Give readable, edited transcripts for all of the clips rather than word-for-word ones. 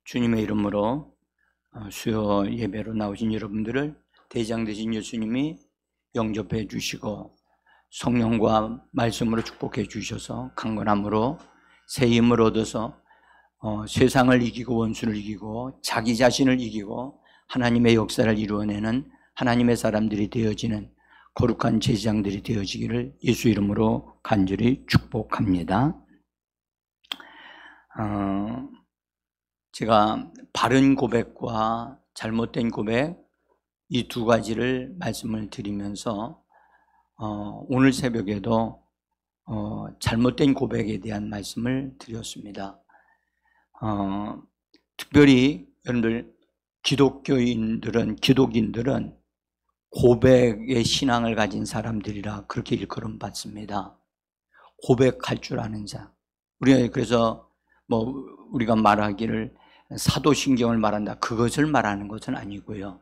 주님의 이름으로 수요 예배로 나오신 여러분들을 대장 되신 예수님이 영접해 주시고 성령과 말씀으로 축복해 주셔서 강건함으로 새 힘을 얻어서 세상을 이기고 원수를 이기고 자기 자신을 이기고 하나님의 역사를 이루어내는 하나님의 사람들이 되어지는 거룩한 제사장들이 되어지기를 예수 이름으로 간절히 축복합니다. 제가 바른 고백과 잘못된 고백 이 두 가지를 말씀을 드리면서 오늘 새벽에도 잘못된 고백에 대한 말씀을 드렸습니다. 특별히 여러분들 기독인들은 고백의 신앙을 가진 사람들이라 그렇게 일컬음 받습니다. 고백할 줄 아는 자. 우리가 그래서 우리가 말하기를 사도신경을 말한다, 그것을 말하는 것은 아니고요.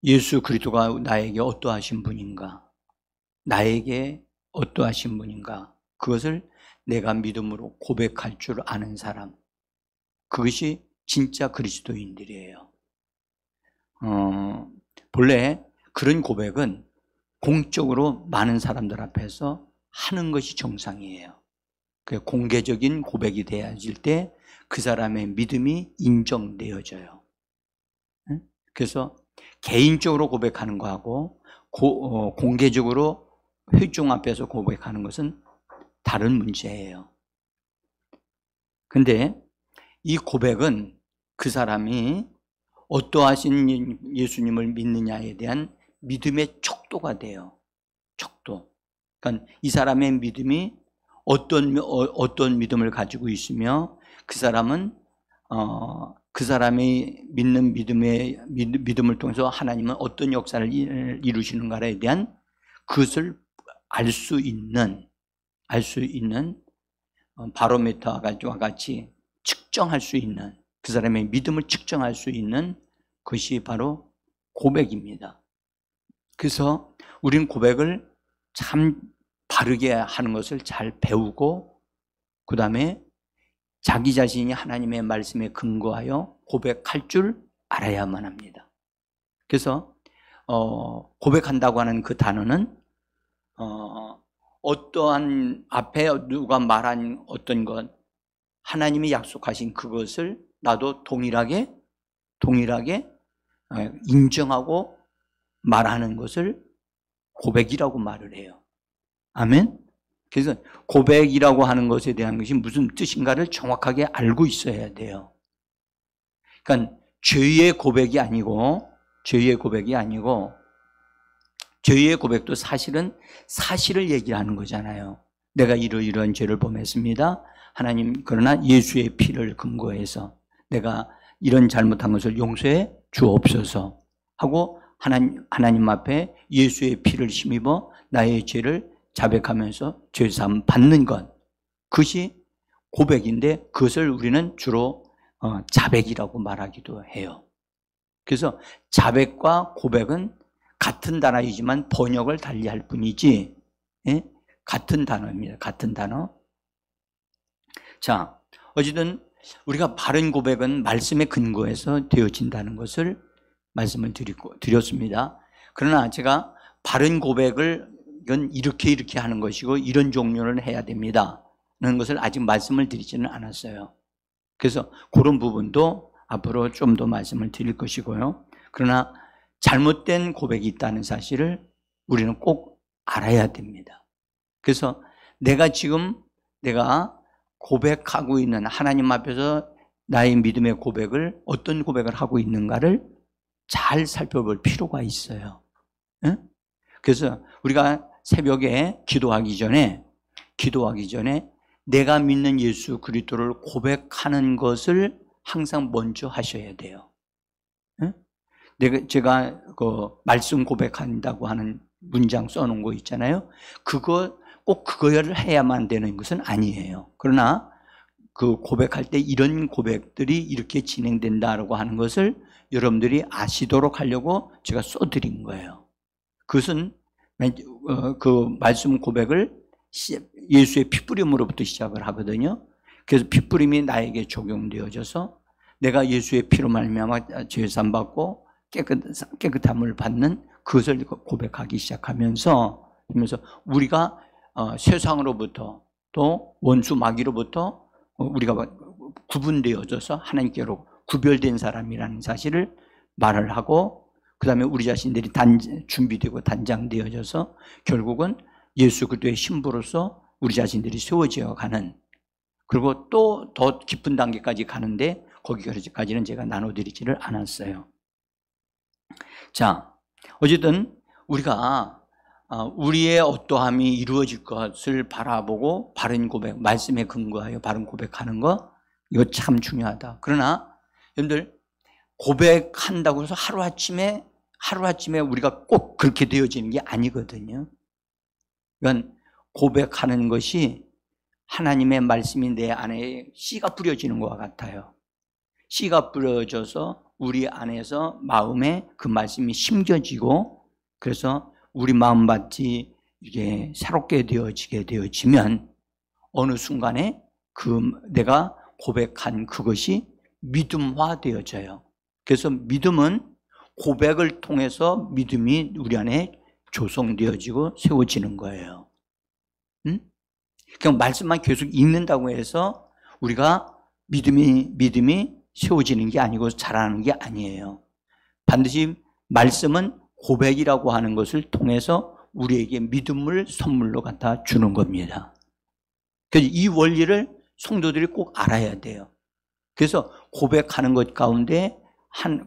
예수 그리스도가 나에게 어떠하신 분인가, 나에게 어떠하신 분인가, 그것을 내가 믿음으로 고백할 줄 아는 사람, 그것이 진짜 그리스도인들이에요. 본래 그런 고백은 공적으로 많은 사람들 앞에서 하는 것이 정상이에요. 공개적인 고백이 되어질 때 그 사람의 믿음이 인정되어져요. 그래서 개인적으로 고백하는 거하고 공개적으로 회중 앞에서 고백하는 것은 다른 문제예요. 그런데 이 고백은 그 사람이 어떠하신 예수님을 믿느냐에 대한 믿음의 척도가 돼요. 척도. 그러니까 이 사람의 믿음이 어떤 믿음을 가지고 있으며 그 사람은 그 사람이 믿는 믿음을 통해서 하나님은 어떤 역사를 이루시는가에 대한 그것을 알 수 있는 바로미터와 같이 측정할 수 있는, 그 사람의 믿음을 측정할 수 있는 것이 바로 고백입니다. 그래서 우리는 고백을 참 바르게 하는 것을 잘 배우고 그 다음에 자기 자신이 하나님의 말씀에 근거하여 고백할 줄 알아야만 합니다. 그래서 고백한다고 하는 그 단어는 어떠한 앞에 누가 말한 어떤 것, 하나님이 약속하신 그것을 나도 동일하게 인정하고 말하는 것을 고백이라고 말을 해요. 아멘? 그래서 고백이라고 하는 것에 대한 것이 무슨 뜻인가를 정확하게 알고 있어야 돼요. 그러니까 죄의 고백이 아니고 죄의 고백도 사실은 사실을 얘기하는 거잖아요. 내가 이러이러한 죄를 범했습니다. 하나님, 그러나 예수의 피를 근거해서 내가 이런 잘못한 것을 용서해 주옵소서 하고 하나님 앞에 예수의 피를 힘입어 나의 죄를 자백하면서 죄사함 받는 것, 그것이 고백인데 그것을 우리는 주로 자백이라고 말하기도 해요. 그래서 자백과 고백은 같은 단어이지만 번역을 달리할 뿐이지, 같은 단어입니다. 같은 단어. 자, 어쨌든 우리가 바른 고백은 말씀에 근거해서 되어진다는 것을 말씀을 드렸습니다. 그러나 제가 바른 고백을 이건 이렇게 하는 것이고 이런 종류를 해야 됩니다 라는 것을 아직 말씀을 드리지는 않았어요. 그래서 그런 부분도 앞으로 좀 더 말씀을 드릴 것이고요. 그러나 잘못된 고백이 있다는 사실을 우리는 꼭 알아야 됩니다. 그래서 내가 고백하고 있는 하나님 앞에서 나의 믿음의 고백을 어떤 고백을 하고 있는가를 잘 살펴볼 필요가 있어요. 그래서 우리가 새벽에 기도하기 전에 내가 믿는 예수 그리스도를 고백하는 것을 항상 먼저 하셔야 돼요. 제가 그 말씀 고백한다고 하는 문장 써놓은 거 있잖아요. 꼭 그거를 해야만 되는 것은 아니에요. 그러나 그 고백할 때 이런 고백들이 이렇게 진행된다라고 하는 것을 여러분들이 아시도록 하려고 제가 써드린 거예요. 그것은 그 말씀 고백을 예수의 피뿌림으로부터 시작을 하거든요. 그래서 피뿌림이 나에게 적용되어져서 내가 예수의 피로 말미암아 죄산 받고 깨끗함을 받는 그것을 고백하기 시작하면서 우리가 세상으로부터 또 원수 마귀로부터 우리가 구분되어져서 하나님께로 구별된 사람이라는 사실을 말을 하고, 그 다음에 우리 자신들이 준비되고 단장되어져서 결국은 예수 그리스도의 신부로서 우리 자신들이 세워져 가는, 그리고 또 더 깊은 단계까지 가는데 거기까지는 제가 나눠드리지를 않았어요. 자, 어쨌든 우리가 우리의 어떠함이 이루어질 것을 바라보고 바른 고백, 말씀에 근거하여 바른 고백하는 거, 이거 참 중요하다. 그러나 여러분들, 고백한다고 해서 하루아침에 우리가 꼭 그렇게 되어지는 게 아니거든요. 이건 고백하는 것이 하나님의 말씀이 내 안에 씨가 뿌려지는 것과 같아요. 씨가 뿌려져서 우리 안에서 마음에 그 말씀이 심겨지고, 그래서 우리 마음밭이 이게 새롭게 되어지면 어느 순간에 내가 고백한 그것이 믿음화 되어져요. 그래서 믿음은 고백을 통해서 믿음이 우리 안에 조성되어지고 세워지는 거예요. 그냥 말씀만 계속 읽는다고 해서 우리가 믿음이 세워지는 게 아니고 자라는 게 아니에요. 반드시 말씀은 고백이라고 하는 것을 통해서 우리에게 믿음을 선물로 갖다 주는 겁니다. 그래서 이 원리를 성도들이 꼭 알아야 돼요. 그래서 고백하는 것 가운데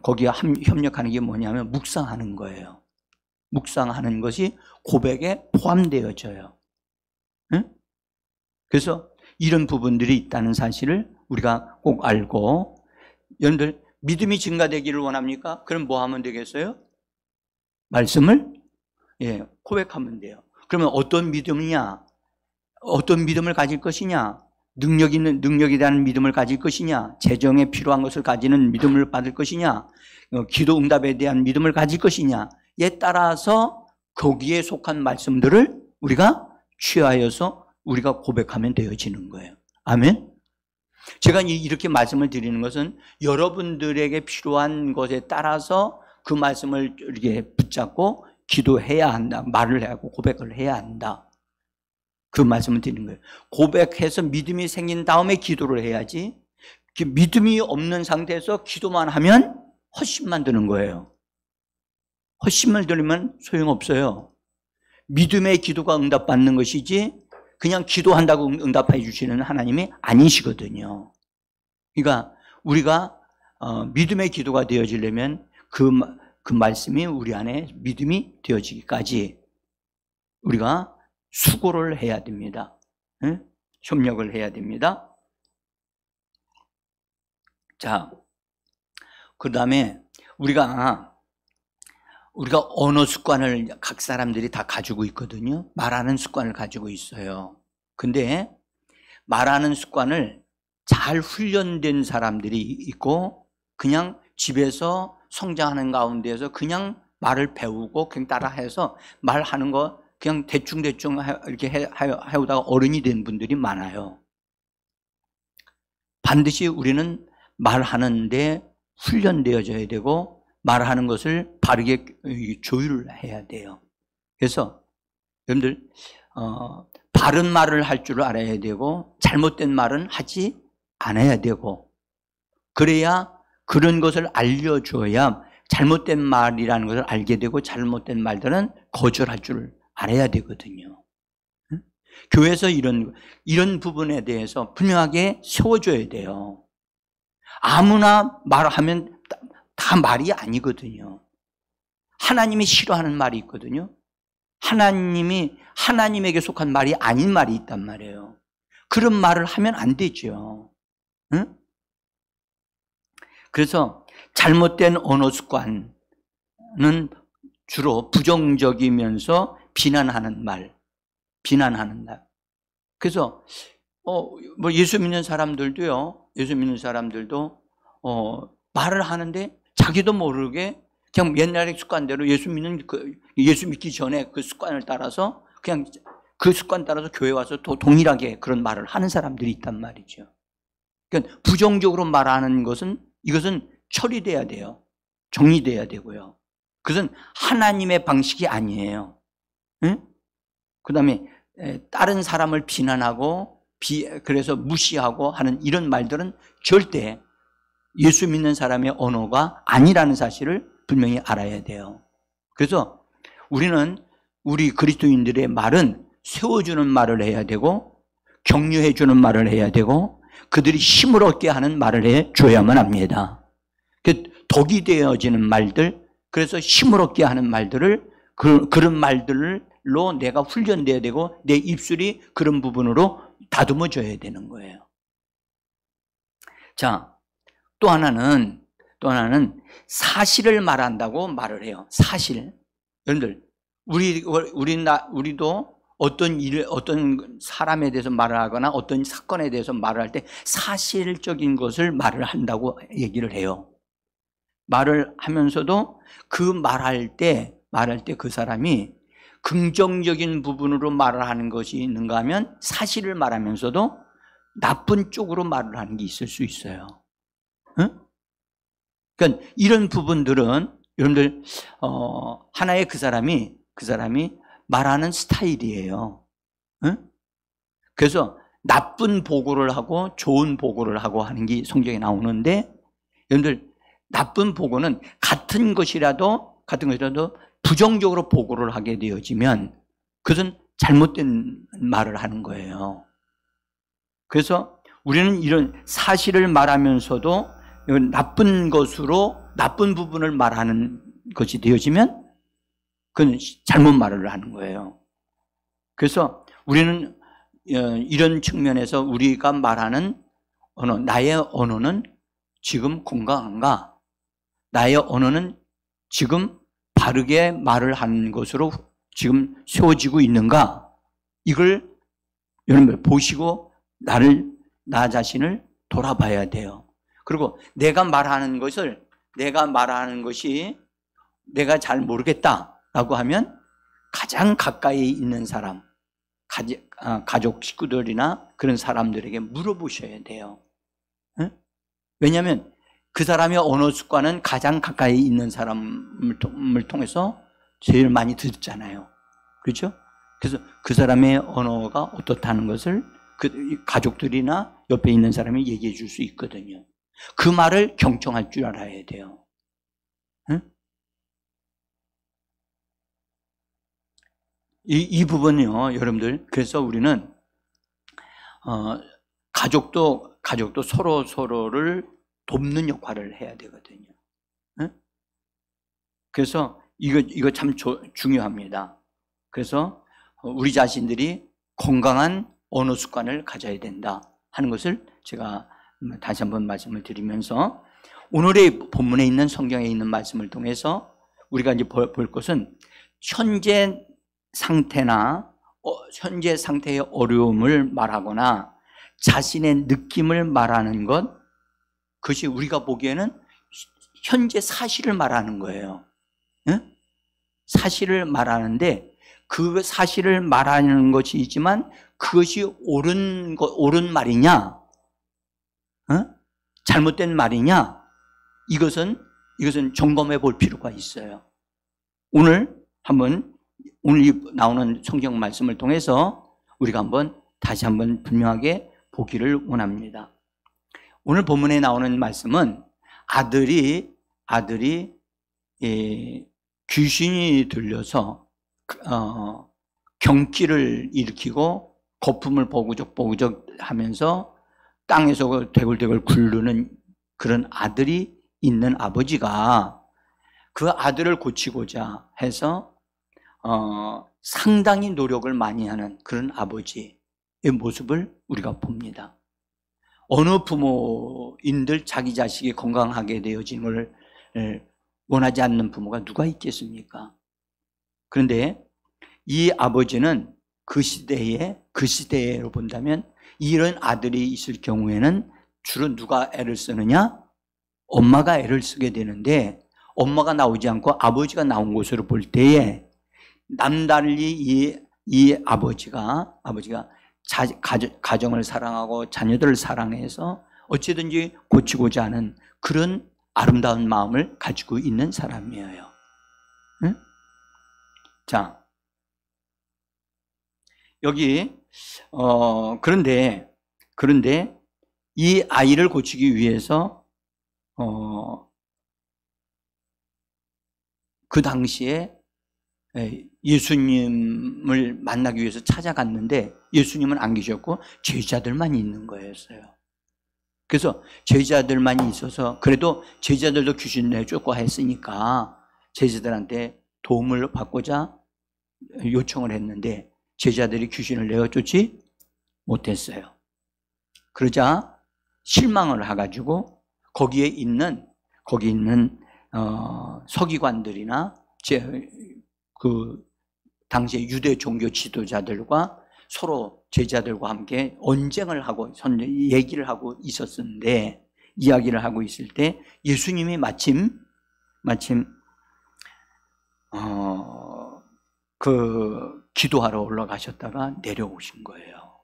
거기에 협력하는 게 뭐냐면 묵상하는 거예요. 묵상하는 것이 고백에 포함되어져요. 응? 그래서 이런 부분들이 있다는 사실을 우리가 꼭 알고, 여러분들 믿음이 증가되기를 원합니까? 그럼 뭐 하면 되겠어요? 말씀을 고백하면 돼요. 그러면 어떤 믿음이냐? 어떤 믿음을 가질 것이냐? 능력에 대한 믿음을 가질 것이냐? 재정에 필요한 것을 가지는 믿음을 받을 것이냐? 기도 응답에 대한 믿음을 가질 것이냐에 따라서 거기에 속한 말씀들을 우리가 취하여서 우리가 고백하면 되어지는 거예요. 아멘? 제가 이렇게 말씀을 드리는 것은 여러분들에게 필요한 것에 따라서 그 말씀을 이렇게 붙잡고 기도해야 한다, 말을 하고 고백을 해야 한다, 그 말씀을 드리는 거예요. 고백해서 믿음이 생긴 다음에 기도를 해야지, 믿음이 없는 상태에서 기도만 하면 헛심만 드는 거예요. 헛심을 들으면 소용없어요. 믿음의 기도가 응답받는 것이지 그냥 기도한다고 응답해 주시는 하나님이 아니시거든요. 그러니까 우리가 믿음의 기도가 되어지려면 그 말씀이 우리 안에 믿음이 되어지기까지 우리가 수고를 해야 됩니다. 응? 협력을 해야 됩니다. 자, 그 다음에 우리가 언어 습관을 각 사람들이 다 가지고 있거든요. 말하는 습관을 가지고 있어요. 근데 말하는 습관을 잘 훈련된 사람들이 있고, 그냥 집에서 성장하는 가운데에서 그냥 말을 배우고 그냥 따라해서 말하는 거 그냥 대충 이렇게 해오다가 어른이 된 분들이 많아요. 반드시 우리는 말하는데 훈련되어져야 되고, 말하는 것을 바르게 조율을 해야 돼요. 그래서 여러분들 바른 말을 할 줄 알아야 되고, 잘못된 말은 하지 않아야 되고, 그래야 그런 것을 알려줘야 잘못된 말이라는 것을 알게 되고, 잘못된 말들은 거절할 줄 알아야 되거든요. 교회에서 이런 부분에 대해서 분명하게 세워줘야 돼요. 아무나 말하면 다 말이 아니거든요. 하나님이 싫어하는 말이 있거든요. 하나님에게 속한 말이 아닌 말이 있단 말이에요. 그런 말을 하면 안 되죠. 응? 그래서 잘못된 언어 습관은 주로 부정적이면서 비난하는 말. 그래서 뭐 예수 믿는 사람들도 말을 하는데 자기도 모르게 그냥 옛날의 습관대로 예수 믿기 전에 그 습관을 따라서 그냥 그 습관 따라서 교회 와서 또 동일하게 그런 말을 하는 사람들이 있단 말이죠. 그러니까 부정적으로 말하는 것은 이것은 처리돼야 돼요. 정리돼야 되고요. 그것은 하나님의 방식이 아니에요. 응? 그 다음에 다른 사람을 비난하고 그래서 무시하고 하는 이런 말들은 절대 예수 믿는 사람의 언어가 아니라는 사실을 분명히 알아야 돼요. 그래서 우리는 우리 그리스도인들의 말은 세워주는 말을 해야 되고 격려해주는 말을 해야 되고 그들이 힘을 얻게 하는 말을 해줘야만 합니다. 덕이 되어지는 말들, 그래서 힘을 얻게 하는 말들을 그런 말들로 내가 훈련돼야 되고 내 입술이 그런 부분으로 다듬어져야 되는 거예요. 자, 또 하나는 사실을 말한다고 말을 해요. 사실. 여러분들, 우리도 어떤 사람에 대해서 말을 하거나 어떤 사건에 대해서 말을 할 때 사실적인 것을 말을 한다고 얘기를 해요. 말을 하면서도 그 말할 때 그 사람이 긍정적인 부분으로 말을 하는 것이 있는가 하면 사실을 말하면서도 나쁜 쪽으로 말을 하는 게 있을 수 있어요. 응? 그러니까 이런 부분들은 여러분들 하나의 그 사람이 말하는 스타일이에요. 응? 그래서 나쁜 보고를 하고 좋은 보고를 하고 하는 게 성경에 나오는데 여러분들 나쁜 보고는 같은 것이라도 부정적으로 보고를 하게 되어지면 그것은 잘못된 말을 하는 거예요. 그래서 우리는 이런 사실을 말하면서도 나쁜 것으로 나쁜 부분을 말하는 것이 되어지면 그건 잘못 말을 하는 거예요. 그래서 우리는 이런 측면에서 우리가 말하는 언어, 나의 언어는 지금 건강한가? 나의 언어는 지금 바르게 말을 하는 것으로 지금 세워지고 있는가? 이걸 여러분 보시고 나 자신을 돌아봐야 돼요. 그리고 내가 말하는 것이 내가 잘 모르겠다라고 하면 가장 가까이 있는 사람, 가족 식구들이나 그런 사람들에게 물어보셔야 돼요. 응? 왜냐하면 그 사람의 언어 습관은 가장 가까이 있는 사람을 통해서 제일 많이 듣잖아요. 그렇죠? 그래서 그 사람의 언어가 어떻다는 것을 그 가족들이나 옆에 있는 사람이 얘기해 줄 수 있거든요. 그 말을 경청할 줄 알아야 돼요. 응? 이 부분이요, 여러분들. 그래서 우리는 가족도 서로를 돕는 역할을 해야 되거든요. 응? 그래서 이거 참 중요합니다. 그래서 우리 자신들이 건강한 언어 습관을 가져야 된다 하는 것을 제가 다시 한번 말씀을 드리면서 오늘의 본문에 있는 성경에 있는 말씀을 통해서 우리가 이제 볼 것은 현재 상태의 어려움을 말하거나 자신의 느낌을 말하는 것, 그것이 우리가 보기에는 현재 사실을 말하는 거예요. 응? 사실을 말하는데 그 사실을 말하는 것이 있지만 그것이 옳은 말이냐, 잘못된 말이냐, 이것은 점검해 볼 필요가 있어요. 오늘 나오는 성경 말씀을 통해서 우리가 다시 한번 분명하게 보기를 원합니다. 오늘 본문에 나오는 말씀은 아들이 귀신이 들려서 경기를 일으키고 거품을 보구적 하면서 땅에서 대굴대굴 굴르는 그런 아들이 있는 아버지가 그 아들을 고치고자 해서 상당히 노력을 많이 하는 그런 아버지의 모습을 우리가 봅니다. 어느 부모인들 자기 자식이 건강하게 되어지는 걸 원하지 않는 부모가 누가 있겠습니까? 그런데 이 아버지는 그 시대로 본다면 이런 아들이 있을 경우에는 주로 누가 애를 쓰느냐? 엄마가 애를 쓰게 되는데 엄마가 나오지 않고 아버지가 나온 것으로 볼 때에 남달리 이 아버지가 가정을 사랑하고 자녀들을 사랑해서 어찌든지 고치고자 하는 그런 아름다운 마음을 가지고 있는 사람이에요. 응? 자, 여기 그런데 이 아이를 고치기 위해서 그 당시에 예수님을 만나기 위해서 찾아갔는데 예수님은 안 계셨고 제자들만 있는 거였어요. 그래서 제자들만 있어서 그래도 제자들도 귀신 내쫓고 했으니까 제자들한테 도움을 받고자 요청을 했는데 제자들이 귀신을 내어쫓지 못했어요. 그러자 실망을 해가지고 거기 있는 서기관들이나 그 당시의 유대 종교 지도자들과 서로 제자들과 함께 언쟁을 하고 얘기를 하고 있었는데 이야기를 하고 있을 때 예수님이 마침 그 기도하러 올라가셨다가 내려오신 거예요.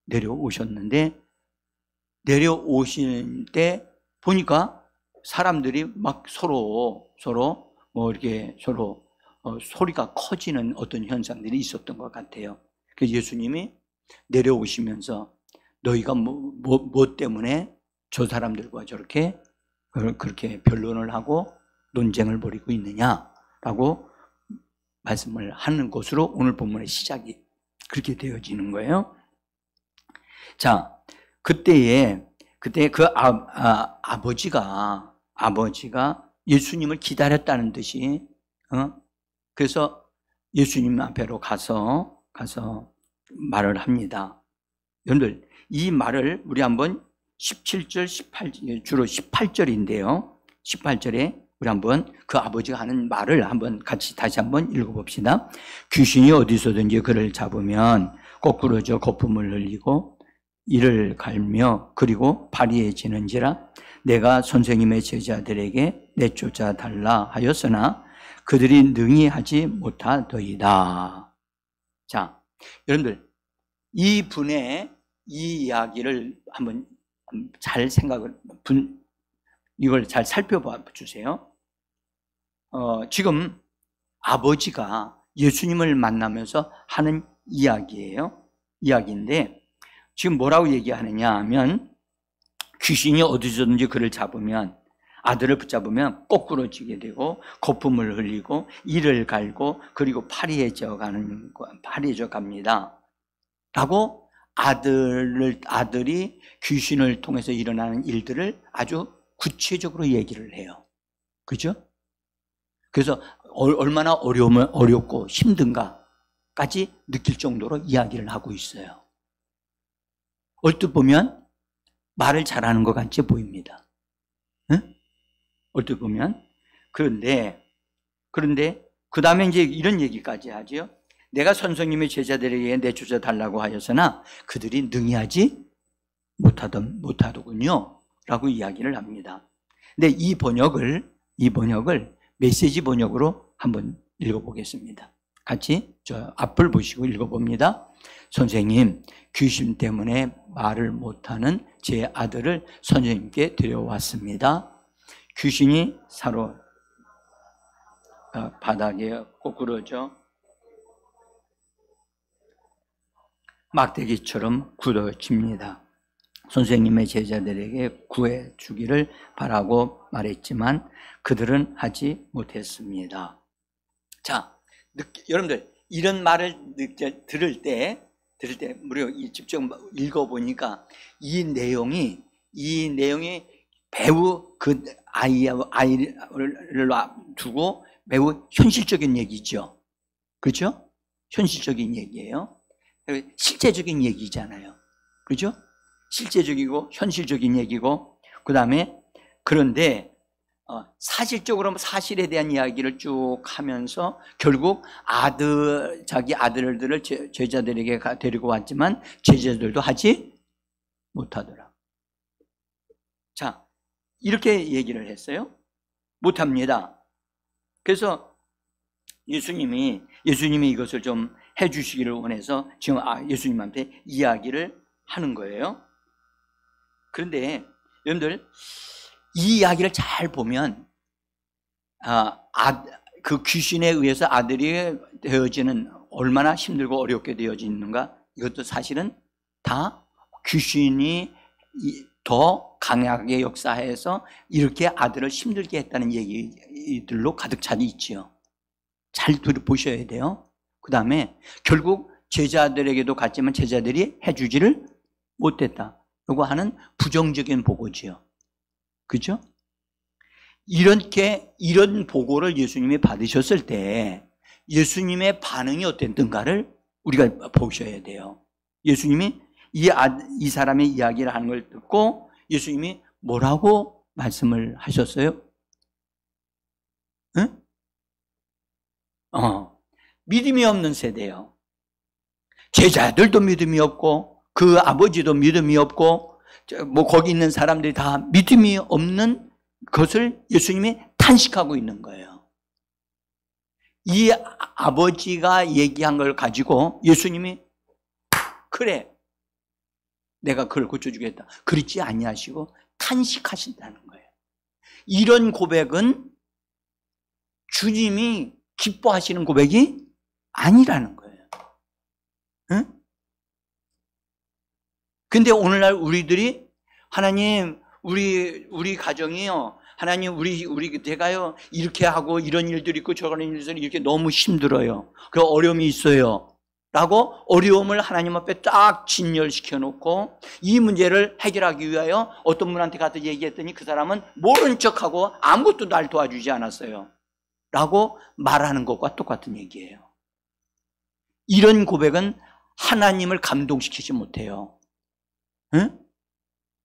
내려오셨는데 내려오실 때 보니까 사람들이 막 서로 소리가 커지는 어떤 현상들이 있었던 것 같아요. 그래서 예수님이 내려오시면서 너희가 뭐 때문에 저 사람들과 저렇게 그렇게 변론을 하고 논쟁을 벌이고 있느냐라고 말씀을 하는 것으로 오늘 본문의 시작이 그렇게 되어지는 거예요. 자, 그때 그 아버지가 예수님을 기다렸다는 듯이 그래서 예수님 앞에로 가서 말을 합니다. 여러분들 이 말을 우리 한번 17절, 18절, 주로 18절인데요. 18절에 우리 한번 그 아버지가 하는 말을 한번 같이 다시 한번 읽어봅시다. 귀신이 어디서든지 그를 잡으면 거꾸러져 거품을 흘리고 이를 갈며 그리고 파리해지는지라 내가 선생님의 제자들에게 내쫓아 달라 하였으나 그들이 능히 하지 못하더이다. 자, 여러분들 이분의 이 이야기를 한번 잘 이걸 잘 살펴봐 주세요. 지금 아버지가 예수님을 만나면서 하는 이야기인데 지금 뭐라고 얘기하느냐 하면 귀신이 어디서든지 그를 잡으면 아들을 붙잡으면 거꾸러지게 되고 거품을 흘리고 이를 갈고 그리고 파리해져 갑니다. 라고 아들이 귀신을 통해서 일어나는 일들을 아주 구체적으로 얘기를 해요. 그죠? 그래서 얼마나 어렵고 힘든가까지 느낄 정도로 이야기를 하고 있어요. 얼핏 보면 말을 잘하는 것 같이 보입니다. 응? 얼핏 보면. 그런데 그 다음에 이제 이런 얘기까지 하죠. 내가 선생님의 제자들에게 내쫓아 달라고 하였으나 그들이 능히 하지 못하더군요. 라고 이야기를 합니다. 근데 이 번역을 메시지 번역으로 한번 읽어보겠습니다. 같이 저 앞을 보시고 읽어봅니다. 선생님, 귀신 때문에 말을 못하는 제 아들을 선생님께 데려왔습니다. 귀신이 바닥에 꼬꾸러져 막대기처럼 굳어집니다. 선생님의 제자들에게 구해 주기를 바라고 말했지만 그들은 하지 못했습니다. 자, 여러분들 이런 말을 들을 때 무려 직접 읽어보니까 이 내용이 매우 그 아이를 두고 매우 현실적인 얘기죠. 그렇죠? 현실적인 얘기예요. 실제적인 얘기잖아요. 그렇죠? 실제적이고 현실적인 얘기고 그런데 사실적으로 사실에 대한 이야기를 쭉 하면서 결국 자기 아들들을 제자들에게 데리고 왔지만 제자들도 하지 못하더라. 자, 이렇게 얘기를 했어요. 못합니다. 그래서 예수님이 이것을 좀 해주시기를 원해서 지금 예수님한테 이야기를 하는 거예요. 그런데 여러분들 이 이야기를 잘 보면 그 귀신에 의해서 아들이 되어지는 얼마나 힘들고 어렵게 되어지는가, 이것도 사실은 다 귀신이 더 강하게 역사해서 이렇게 아들을 힘들게 했다는 얘기들로 가득 차 있지요. 잘 들어보셔야 돼요. 그 다음에 결국 제자들에게도 갔지만 제자들이 해주지를 못했다. 이거 하는 부정적인 보고지요. 그죠? 이런 보고를 예수님이 받으셨을 때 예수님의 반응이 어땠던가를 우리가 보셔야 돼요. 예수님이 이 사람의 이야기를 하는 걸 듣고 예수님이 뭐라고 말씀을 하셨어요? 응? 믿음이 없는 세대예요. 제자들도 믿음이 없고 그 아버지도 믿음이 없고 거기 있는 사람들이 다 믿음이 없는 것을 예수님이 탄식하고 있는 거예요. 이 아버지가 얘기한 걸 가지고 예수님이 그래, 내가 그걸 고쳐주겠다, 그렇지 아니하시고 탄식하신다는 거예요. 이런 고백은 주님이 기뻐하시는 고백이 아니라는 거예요. 응? 근데 오늘날 우리들이 하나님, 우리 가정이요, 하나님, 제가요, 이렇게 하고 이런 일들이 있고 저런 일들이 이렇게 너무 힘들어요. 그 어려움이 있어요. 라고 어려움을 하나님 앞에 딱 진열시켜 놓고 이 문제를 해결하기 위하여 어떤 분한테 가서 얘기했더니 그 사람은 모른 척하고 아무것도 날 도와주지 않았어요. 라고 말하는 것과 똑같은 얘기예요. 이런 고백은 하나님을 감동시키지 못해요. 응?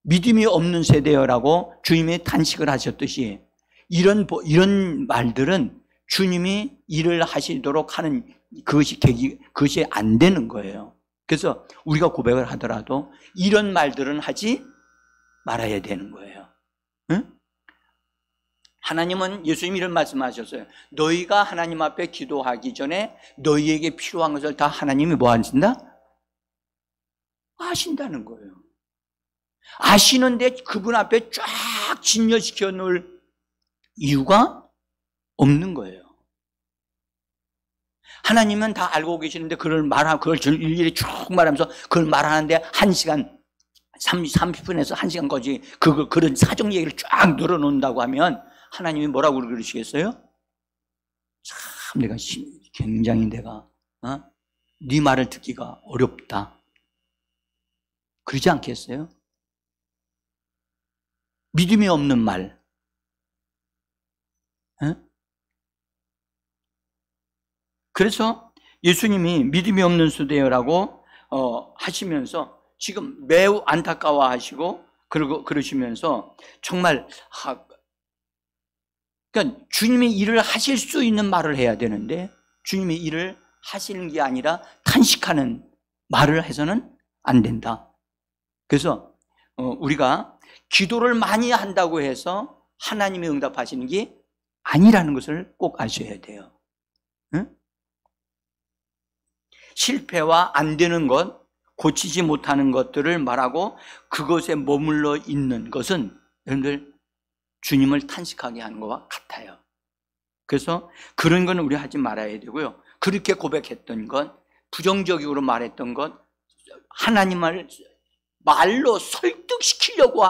믿음이 없는 세대여라고 주님이 탄식을 하셨듯이 이런 말들은 주님이 일을 하시도록 하는 그것이 안 되는 거예요. 그래서 우리가 고백을 하더라도 이런 말들은 하지 말아야 되는 거예요. 응? 하나님은, 예수님이 이런 말씀하셨어요. 너희가 하나님 앞에 기도하기 전에 너희에게 필요한 것을 다 하나님이 뭐 하신다? 아신다는 거예요. 아시는데 그분 앞에 쫙 진열시켜 놓을 이유가 없는 거예요. 하나님은 다 알고 계시는데 그걸 일일이 쭉 말하면서 그걸 말하는데 1시간 30분에서 1시간까지 그런 사정 얘기를 쫙 늘어놓는다고 하면 하나님이 뭐라고 그러시겠어요? 참 내가 굉장히 네 말을 듣기가 어렵다, 그러지 않겠어요? 믿음이 없는 말. 그래서 예수님이 믿음이 없는 세대라고 하시면서 지금 매우 안타까워하시고 그러시면서 정말 그러니까 주님이 일을 하실 수 있는 말을 해야 되는데 주님이 일을 하시는 게 아니라 탄식하는 말을 해서는 안 된다. 그래서 우리가 기도를 많이 한다고 해서 하나님이 응답하시는 게 아니라는 것을 꼭 아셔야 돼요. 응? 실패와 안 되는 것, 고치지 못하는 것들을 말하고 그것에 머물러 있는 것은 여러분들 주님을 탄식하게 하는 것과 같아요. 그래서 그런 건 우리 하지 말아야 되고요. 그렇게 고백했던 것, 부정적으로 말했던 것, 하나님을 말로 설득시키려고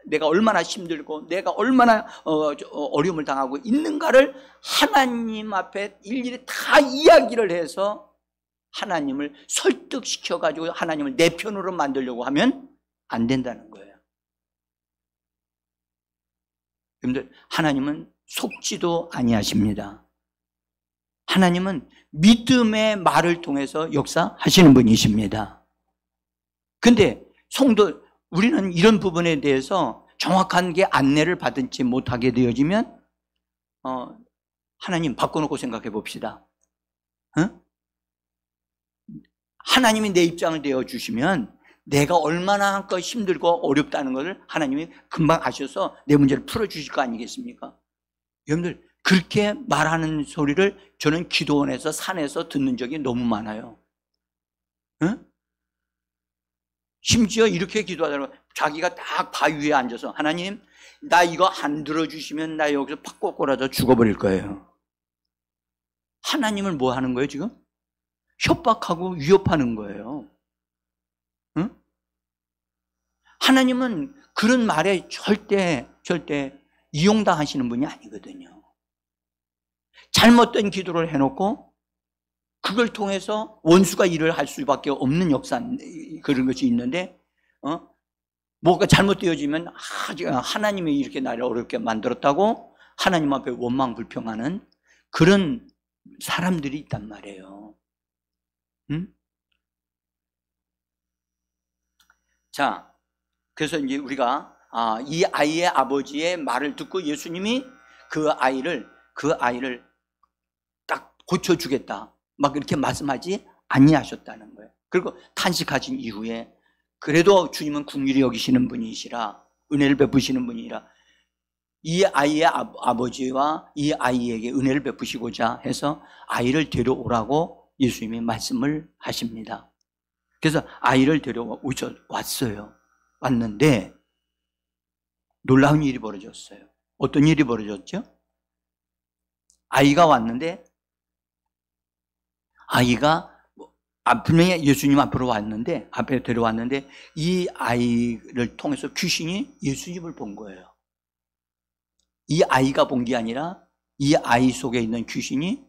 내가 얼마나 힘들고 내가 얼마나 어려움을 당하고 있는가를 하나님 앞에 일일이 다 이야기를 해서 하나님을 설득시켜가지고 하나님을 내 편으로 만들려고 하면 안 된다는 거예요. 여러분들, 하나님은 속지도 아니하십니다. 하나님은 믿음의 말을 통해서 역사하시는 분이십니다. 근데 성도, 우리는 이런 부분에 대해서 정확한 게 안내를 받지 못하게 되어지면 하나님 바꿔놓고 생각해 봅시다. 하나님이 내 입장을 내어주시면 내가 얼마나 한껏 힘들고 어렵다는 것을 하나님이 금방 아셔서 내 문제를 풀어주실 거 아니겠습니까? 여러분들, 그렇게 말하는 소리를 저는 기도원에서 산에서 듣는 적이 너무 많아요. 심지어 이렇게 기도하더라고요. 자기가 딱 바위 위에 앉아서 하나님, 나 이거 안 들어주시면 나 여기서 팍 꼬꾸라져 죽어버릴 거예요. 하나님을 뭐 하는 거예요 지금? 협박하고 위협하는 거예요. 응? 하나님은 그런 말에 절대 이용당하시는 분이 아니거든요. 잘못된 기도를 해놓고 그걸 통해서 원수가 일을 할 수밖에 없는 역사, 그런 것이 있는데 뭐가 잘못되어지면 하나님이 이렇게 나를 어렵게 만들었다고 하나님 앞에 원망불평하는 그런 사람들이 있단 말이에요. 응? 자, 그래서 이제 우리가 이 아이의 아버지의 말을 듣고 예수님이 그 아이를 딱 고쳐주겠다 막 이렇게 말씀하지 아니하셨다는 거예요. 그리고 탄식하신 이후에 그래도 주님은 긍휼히 여기시는 분이시라, 은혜를 베푸시는 분이라, 이 아이의 아버지와 이 아이에게 은혜를 베푸시고자 해서 아이를 데려오라고 예수님이 말씀을 하십니다. 그래서 아이를 데려왔어요. 왔는데 놀라운 일이 벌어졌어요. 어떤 일이 벌어졌죠? 아이가 왔는데 아이가 분명히 예수님 앞으로 왔는데, 앞에 데려왔는데 이 아이를 통해서 귀신이 예수님을 본 거예요. 이 아이가 본 게 아니라 이 아이 속에 있는 귀신이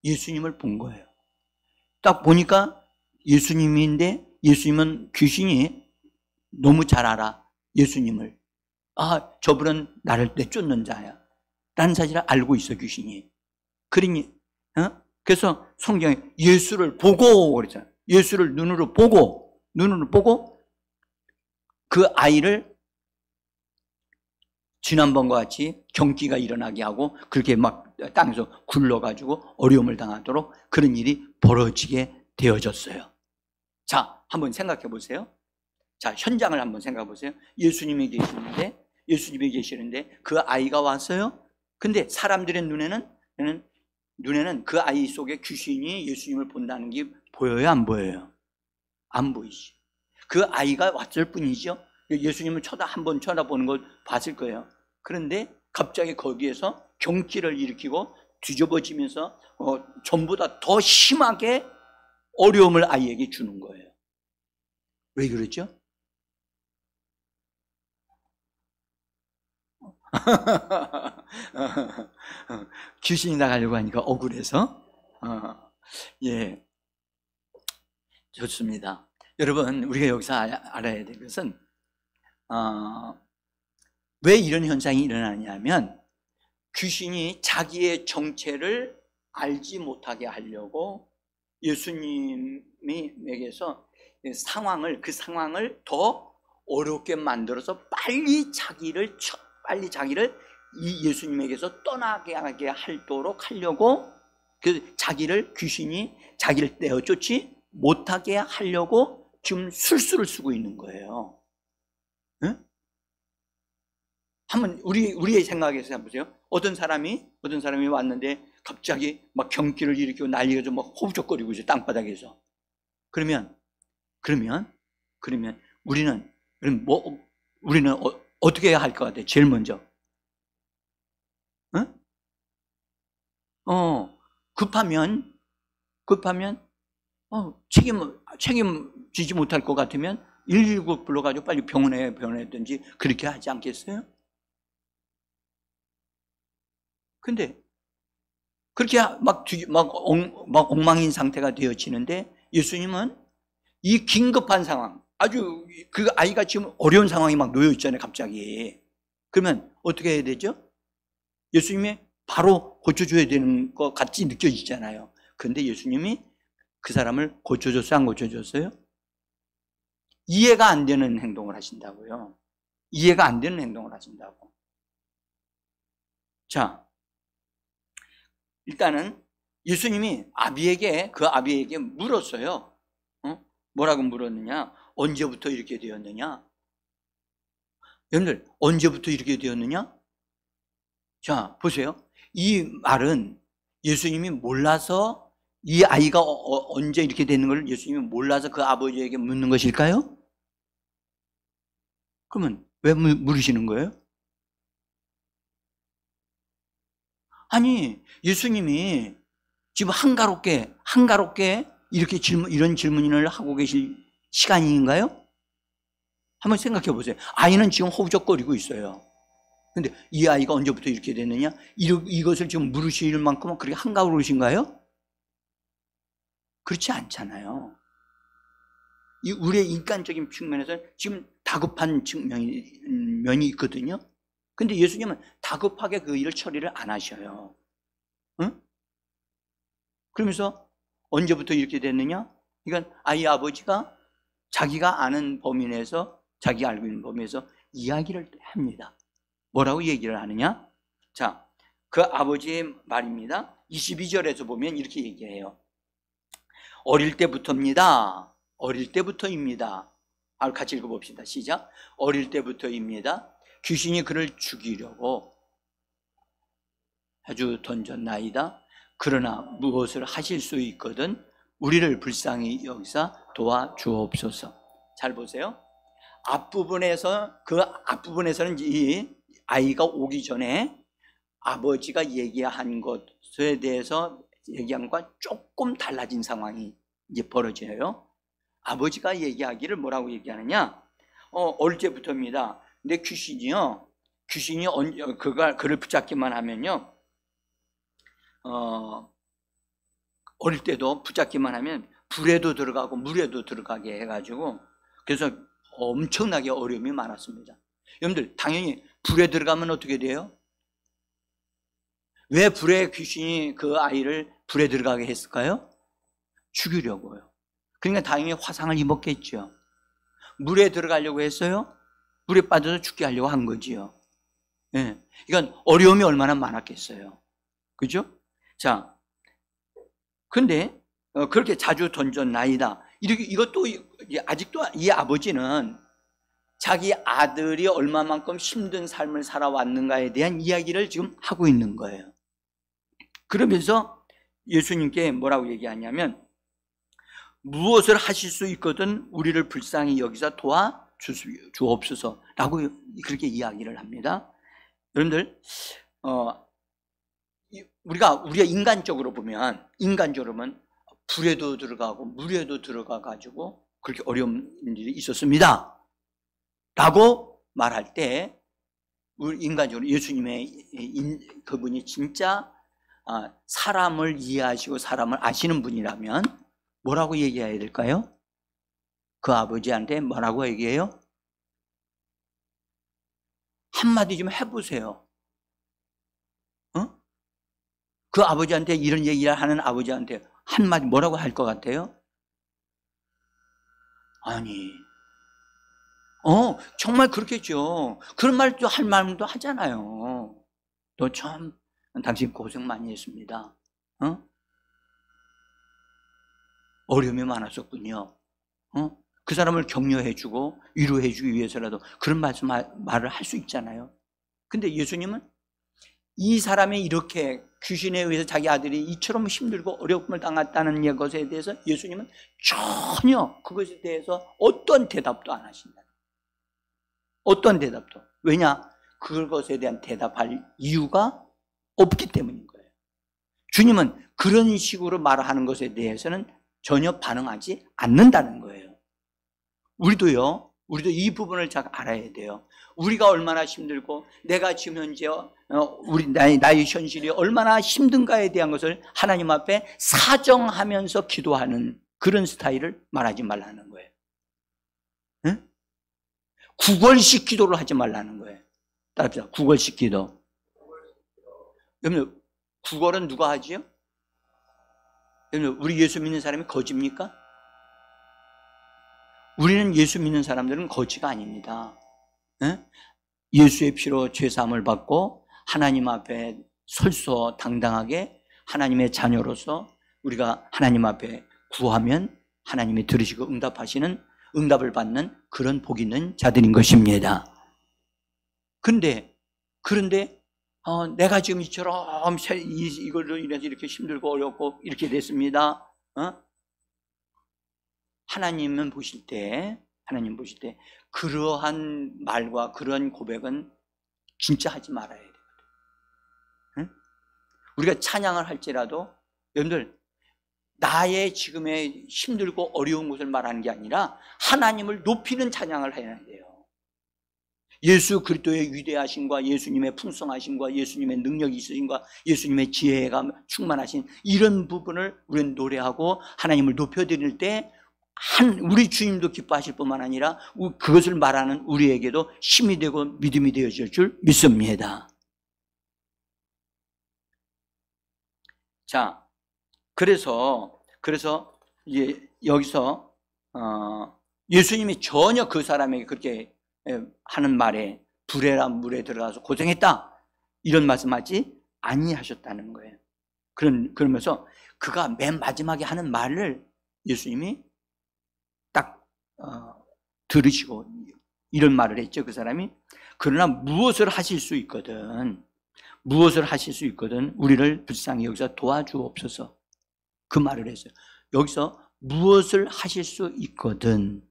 예수님을 본 거예요. 딱 보니까 예수님인데 예수님은 귀신이 너무 잘 알아. 예수님을. 저분은 나를 내쫓는 자야 라는 사실을 알고 있어, 귀신이. 그러니 그래서 성경에 예수를 보고 그러잖아요. 예수를 눈으로 보고 그 아이를 지난번과 같이 경기가 일어나게 하고 그렇게 막 땅에서 굴러가지고 어려움을 당하도록 그런 일이 벌어지게 되어졌어요. 자, 한번 생각해 보세요. 자, 현장을 한번 생각해 보세요. 예수님이 계시는데 그 아이가 왔어요. 근데 사람들의 눈에는 그 아이 속에 귀신이 예수님을 본다는 게 보여요, 안 보여요? 안 보이지. 그 아이가 왔을 뿐이죠. 예수님을 한번 쳐다보는 걸 봤을 거예요. 그런데 갑자기 거기에서 경기를 일으키고 뒤집어지면서 전보다 더 심하게 어려움을 아이에게 주는 거예요. 왜 그러죠? 귀신이 나가려고 하니까 억울해서. 예, 좋습니다. 여러분, 우리가 여기서 알아야 될 것은 왜 이런 현상이 일어나냐면 귀신이 자기의 정체를 알지 못하게 하려고 예수님에게서 그 상황을 더 어렵게 만들어서 빨리 자기를 이 예수님에게서 떠나게 하도록 하려고, 귀신이 자기를 떼어쫓지 못하게 하려고 지금 술수를 쓰고 있는 거예요. 응? 한번 우리의 생각에서 해보세요. 어떤 사람이 왔는데 갑자기 막 경기를 일으키고 난리가 좀 막 호우적거리고 있어요, 땅바닥에서. 그러면 우리는 어떻게 해야 할 것 같아요? 제일 먼저, 응? 급하면 책임지지 못할 것 같으면 119 불러가지고 빨리 병원에 보내든지 그렇게 하지 않겠어요? 근데 그렇게 막 엉망인 상태가 되어지는데 예수님은 이 긴급한 상황, 아주 그 아이가 지금 어려운 상황이 막 놓여 있잖아요, 갑자기. 그러면 어떻게 해야 되죠? 예수님이 바로 고쳐줘야 되는 것 같이 느껴지잖아요. 그런데 예수님이 그 사람을 고쳐줬어요, 안 고쳐줬어요? 이해가 안 되는 행동을 하신다고요. 이해가 안 되는 행동을 하신다고. 자, 일단은 예수님이 그 아비에게 물었어요. 뭐라고 물었느냐? 언제부터 이렇게 되었느냐? 여러분들, 언제부터 이렇게 되었느냐? 자, 보세요. 이 말은 예수님이 몰라서, 이 아이가 언제 이렇게 되는 걸 예수님이 몰라서 그 아버지에게 묻는 것일까요? 그러면 왜 물으시는 거예요? 아니, 예수님이 지금 한가롭게 이렇게 이런 질문을 하고 계실 시간인가요? 한번 생각해 보세요. 아이는 지금 허우적거리고 있어요. 근데 이 아이가 언제부터 이렇게 됐느냐? 이것을 지금 물으실 만큼 그렇게 한가로우신가요? 그렇지 않잖아요. 우리의 인간적인 측면에서 지금 다급한 면이 있거든요. 근데 예수님은 다급하게 그 일을 처리를 안 하셔요. 응? 그러면서 언제부터 이렇게 됐느냐? 그러니까 아이 아버지가 자기가 아는 범위 내에서, 자기가 알고 있는 범위에서 이야기를 합니다. 뭐라고 얘기를 하느냐? 자, 그 아버지의 말입니다. 22절에서 보면 이렇게 얘기해요. 어릴 때부터입니다. 어릴 때부터입니다. 같이 읽어봅시다. 시작. 어릴 때부터입니다. 귀신이 그를 죽이려고 아주 던졌나이다. 그러나 무엇을 하실 수 있거든 우리를 불쌍히 여기사 도와주옵소서. 잘 보세요. 앞부분에서는 이 아이가 오기 전에 아버지가 얘기한 것에 대해서 얘기한 것과 조금 달라진 상황이 이제 벌어져요. 아버지가 얘기하기를 뭐라고 얘기하느냐? 어릴 때부터입니다. 근데 귀신이 그를 붙잡기만 하면요, 어릴 때도 붙잡기만 하면 불에도 들어가고 물에도 들어가게 해가지고, 그래서 엄청나게 어려움이 많았습니다. 여러분들, 당연히 불에 들어가면 어떻게 돼요? 왜 불에 귀신이 그 아이를 불에 들어가게 했을까요? 죽이려고요. 그러니까 당연히 화상을 입었겠죠. 물에 들어가려고 했어요? 물에 빠져서 죽게 하려고 한 거지요. 예. 이건 어려움이 얼마나 많았겠어요. 그죠? 자, 근데 그렇게 자주 던졌나이다. 이것도 아직도 이 아버지는 자기 아들이 얼마만큼 힘든 삶을 살아왔는가에 대한 이야기를 지금 하고 있는 거예요. 그러면서 예수님께 뭐라고 얘기하냐면, 무엇을 하실 수 있거든 우리를 불쌍히 여기서 도와주옵소서 라고 그렇게 이야기를 합니다. 여러분들, 우리가 인간적으로 보면 불에도 들어가고 물에도 들어가 가지고 그렇게 어려운 일이 있었습니다 라고 말할 때, 우리 인간적으로 예수님의 그분이 진짜 사람을 이해하시고 사람을 아시는 분이라면 뭐라고 얘기해야 될까요? 그 아버지한테 뭐라고 얘기해요? 한마디 좀 해보세요. 그 아버지한테 이런 얘기를 하는 아버지한테 한마디 뭐라고 할 것 같아요? 아니, 정말 그렇겠죠. 그런 말도 할 마음도 하잖아요. 너 참, 당신 고생 많이 했습니다. 어려움이 많았었군요. 그 사람을 격려해주고 위로해주기 위해서라도 그런 말을 할 수 있잖아요. 근데 예수님은 이 사람이 이렇게 귀신에 의해서 자기 아들이 이처럼 힘들고 어려움을 당했다는 것에 대해서 예수님은 전혀 그것에 대해서 어떤 대답도 안 하신다. 어떤 대답도. 왜냐? 그것에 대한 대답할 이유가 없기 때문인 거예요. 주님은 그런 식으로 말하는 것에 대해서는 전혀 반응하지 않는다는 거예요. 우리도 이 부분을 잘 알아야 돼요. 우리가 얼마나 힘들고 내가 지금 현재 나의 현실이 얼마나 힘든가에 대한 것을 하나님 앞에 사정하면서 기도하는 그런 스타일을 말하지 말라는 거예요. 응? 구걸식 기도를 하지 말라는 거예요. 따라합시다. 구걸식 기도. 여러분, 구걸은 누가 하지요? 여러분, 우리 예수 믿는 사람이 거지입니까? 우리는 예수 믿는 사람들은 거지가 아닙니다. 예수의 피로 죄사함을 받고 하나님 앞에 설서 당당하게 하나님의 자녀로서 우리가 하나님 앞에 구하면 하나님이 들으시고 응답을 받는 그런 복 있는 자들인 것입니다. 그런데 내가 지금 이처럼 이걸로 인해서 이렇게 힘들고 어렵고 이렇게 됐습니다. 하나님은 보실 때 하나님 보실 때 그러한 말과 그런 고백은 진짜 하지 말아야 되거든. 응? 우리가 찬양을 할지라도 여러분들 나의 지금의 힘들고 어려운 것을 말하는 게 아니라 하나님을 높이는 찬양을 해야 돼요. 예수 그리스도의 위대하심과 예수님의 풍성하심과 예수님의 능력이 있으심과 예수님의 지혜가 충만하신 이런 부분을 우리는 노래하고 하나님을 높여드릴 때 우리 주님도 기뻐하실 뿐만 아니라 그것을 말하는 우리에게도 힘이 되고 믿음이 되어질 줄 믿습니다. 자, 그래서 여기서 예수님이 전혀 그 사람에게 그렇게 하는 말에 불에라 물에 들어가서 고생했다 이런 말씀하지 아니하셨다는 거예요. 그러면서 그가 맨 마지막에 하는 말을 예수님이 딱 들으시고 이런 말을 했죠. 그 사람이 그러나 무엇을 하실 수 있거든 우리를 불쌍히 여기서 도와주옵소서 그 말을 했어요. 여기서 무엇을 하실 수 있거든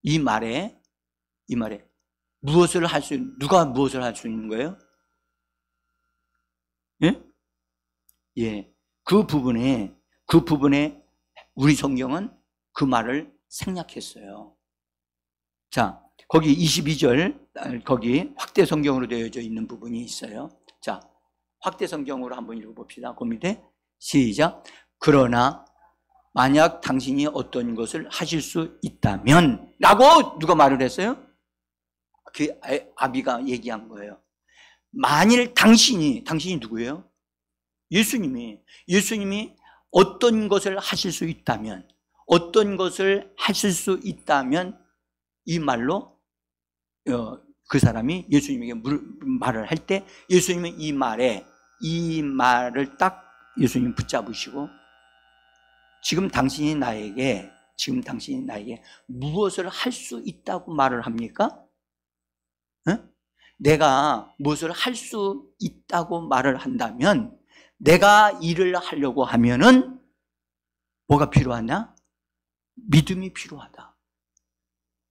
이 말에 누가 무엇을 할 수 있는 거예요? 예? 예. 그 부분에 우리 성경은 그 말을 생략했어요. 자, 거기 22절, 거기 확대 성경으로 되어져 있는 부분이 있어요. 자, 확대 성경으로 한번 읽어봅시다. 그 밑에 시작. 그러나 만약 당신이 어떤 것을 하실 수 있다면 라고 누가 말을 했어요? 그 아비가 얘기한 거예요. 만일 당신이 누구예요? 예수님이 어떤 것을 하실 수 있다면 이 말로 그 사람이 예수님에게 말을 할 때 예수님은 이 말을 딱 예수님 붙잡으시고 지금 당신이 나에게 무엇을 할 수 있다고 말을 합니까? 응? 내가 무엇을 할 수 있다고 말을 한다면 내가 일을 하려고 하면은 뭐가 필요하냐? 믿음이 필요하다.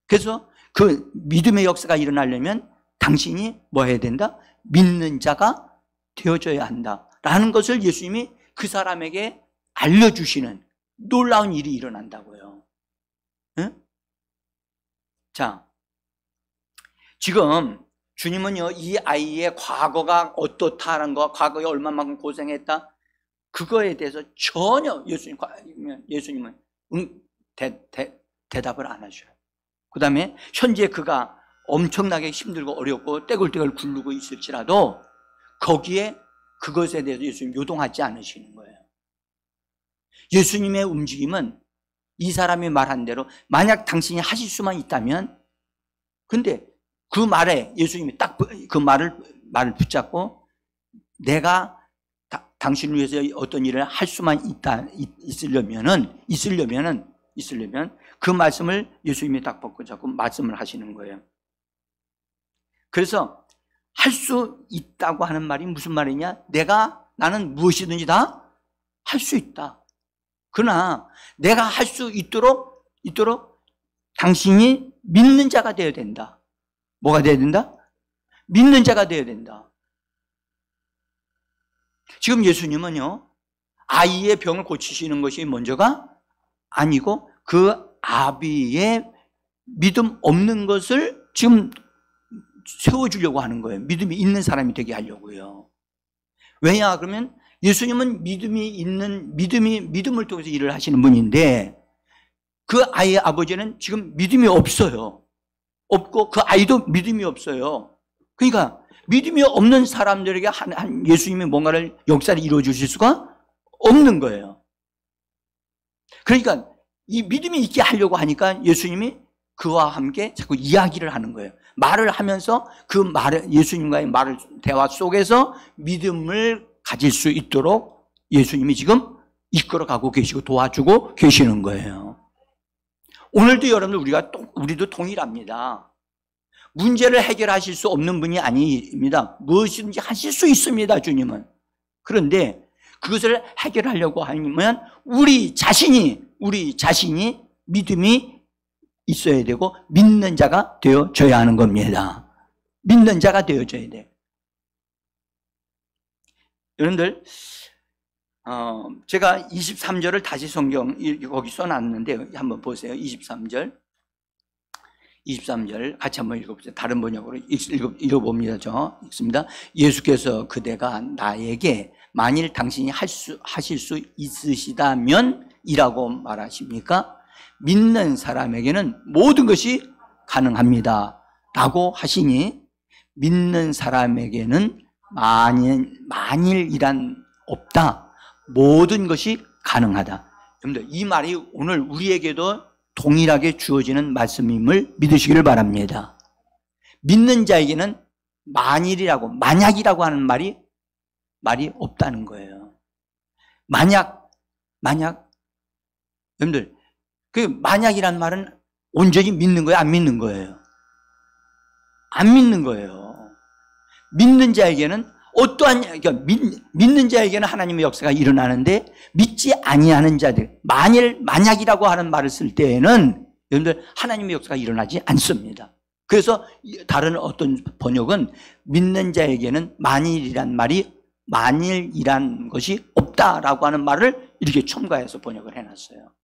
그래서 그 믿음의 역사가 일어나려면 당신이 뭐 해야 된다? 믿는 자가 되어져야 한다라는 것을 예수님이 그 사람에게 알려주시는 놀라운 일이 일어난다고요. 응? 자, 지금 주님은요, 이 아이의 과거가 어떻다는 거, 과거에 얼마만큼 고생했다, 그거에 대해서 전혀 예수님은 대답을 안 하셔요. 그 다음에 현재 그가 엄청나게 힘들고 어렵고 떼굴떼굴 굴르고 있을지라도 거기에 그것에 대해서 예수님 요동하지 않으시는 거예요. 예수님의 움직임은 이 사람이 말한 대로 만약 당신이 하실 수만 있다면, 근데 그 말에 예수님이 딱 그 말을 붙잡고 내가 당신을 위해서 어떤 일을 할 수만 있으려면 그 말씀을 예수님이 딱 붙잡고 말씀을 하시는 거예요. 그래서 할 수 있다고 하는 말이 무슨 말이냐? 나는 무엇이든지 다 할 수 있다. 그러나 내가 할 수 있도록 당신이 믿는 자가 되어야 된다. 뭐가 되어야 된다? 믿는 자가 되어야 된다. 지금 예수님은요, 아이의 병을 고치시는 것이 먼저가 아니고 그 아비의 믿음 없는 것을 지금 세워주려고 하는 거예요. 믿음이 있는 사람이 되게 하려고요. 왜냐 그러면 예수님은 믿음을 통해서 일을 하시는 분인데 그 아이의 아버지는 지금 믿음이 없어요. 없고 그 아이도 믿음이 없어요. 그러니까 믿음이 없는 사람들에게 예수님이 뭔가를 역사를 이루어 주실 수가 없는 거예요. 그러니까 이 믿음이 있게 하려고 하니까 예수님이 그와 함께 자꾸 이야기를 하는 거예요. 말을 하면서 예수님과의 대화 속에서 믿음을 가질 수 있도록 예수님이 지금 이끌어가고 계시고 도와주고 계시는 거예요. 오늘도 여러분들 우리도 동일합니다. 문제를 해결하실 수 없는 분이 아닙니다. 무엇이든지 하실 수 있습니다, 주님은. 그런데 그것을 해결하려고 하면 우리 자신이 믿음이 있어야 되고 믿는 자가 되어져야 하는 겁니다. 믿는 자가 되어져야 돼요. 여러분들, 제가 23절을 다시 성경 거기 써놨는데 한번 보세요. 23절 같이 한번 읽어보세요. 다른 번역으로 읽어봅니다. 저 읽습니다. 예수께서 그대가 나에게 만일 당신이 하실 수 있으시다면 이라고 말하십니까? 믿는 사람에게는 모든 것이 가능합니다 라고 하시니, 믿는 사람에게는 만일이란 없다, 모든 것이 가능하다. 여러분들, 이 말이 오늘 우리에게도 동일하게 주어지는 말씀임을 믿으시기를 바랍니다. 믿는 자에게는 만약이라고 하는 말이 없다는 거예요. 만약, 여러분들, 그 만약이란 말은 온전히 믿는 거예요? 안 믿는 거예요? 안 믿는 거예요. 믿는 자에게는 그러니까 믿는 자에게는 하나님의 역사가 일어나는데, 믿지 아니하는 자들, 만약이라고 하는 말을 쓸 때에는 여러분들 하나님의 역사가 일어나지 않습니다. 그래서 다른 어떤 번역은 믿는 자에게는 만일이란 것이 없다라고 하는 말을 이렇게 첨가해서 번역을 해놨어요.